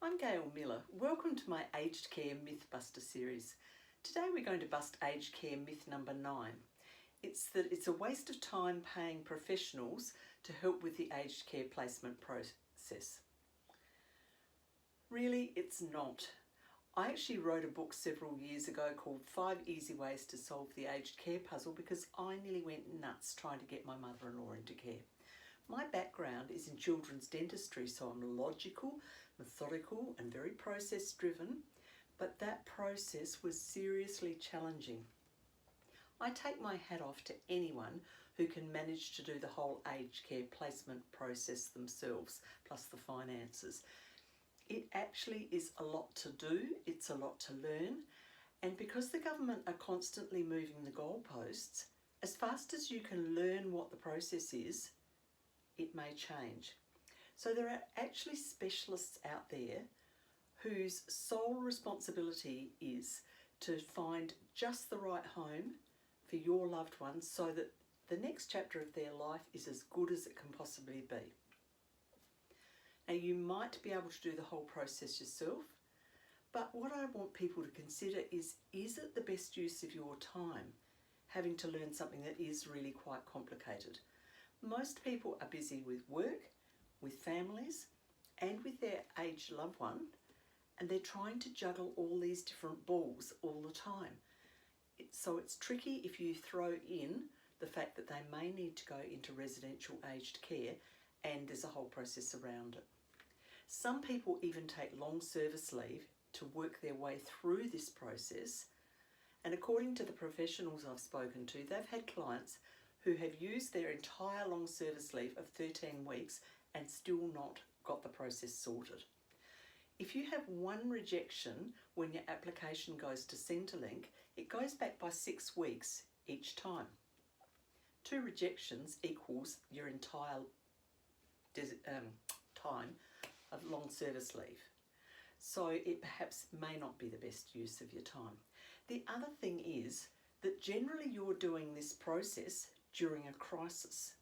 I'm Gail Miller. Welcome to my Aged Care Mythbuster series. Today we're going to bust aged care myth number 9. It's that it's a waste of time paying professionals to help with the aged care placement process. Really, it's not. I actually wrote a book several years ago called 5 Easy Ways to Solve the Aged Care Puzzle because I nearly went nuts trying to get my mother-in-law into care. My background is in children's dentistry, so I'm logical, methodical and very process driven, but that process was seriously challenging. I take my hat off to anyone who can manage to do the whole aged care placement process themselves, plus the finances. It actually is a lot to do, it's a lot to learn, and because the government are constantly moving the goalposts, as fast as you can learn what the process is, it may change. So there are actually specialists out there whose sole responsibility is to find just the right home for your loved ones so that the next chapter of their life is as good as it can possibly be. Now, you might be able to do the whole process yourself, but what I want people to consider is it the best use of your time having to learn something that is really quite complicated? Most people are busy with work, with families, and with their aged loved one, and they're trying to juggle all these different balls all the time. So it's tricky if you throw in the fact that they may need to go into residential aged care and there's a whole process around it. Some people even take long service leave to work their way through this process, and according to the professionals I've spoken to, they've had clients who have used their entire long service leave of 13 weeks and still not got the process sorted. If you have one rejection when your application goes to Centrelink, it goes back by 6 weeks each time. 2 rejections equals your entire time of long service leave. So it perhaps may not be the best use of your time. The other thing is that generally you're doing this process during a crisis.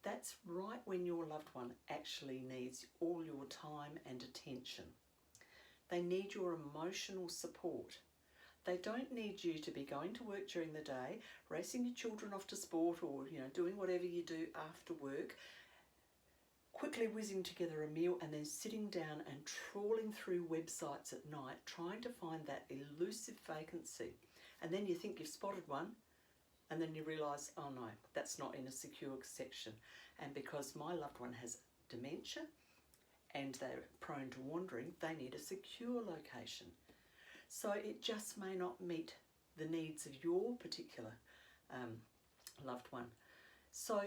That's right when your loved one actually needs all your time and attention. They need your emotional support. They don't need you to be going to work during the day, racing your children off to sport or doing whatever you do after work, quickly whizzing together a meal and then sitting down and trawling through websites at night trying to find that elusive vacancy. And then you think you've spotted one, and then you realise, oh no, that's not in a secure section. And because my loved one has dementia and they're prone to wandering, they need a secure location. So it just may not meet the needs of your particular loved one. So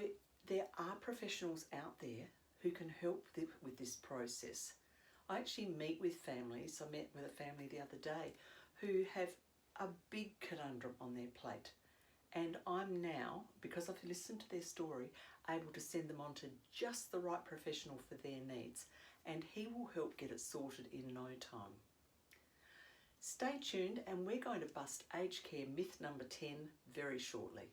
there are professionals out there who can help with this process. I actually meet with families. I met with a family the other day who have a big conundrum on their plate. And I'm now, because I've listened to their story, able to send them on to just the right professional for their needs. And he will help get it sorted in no time. Stay tuned and we're going to bust aged care myth number 10 very shortly.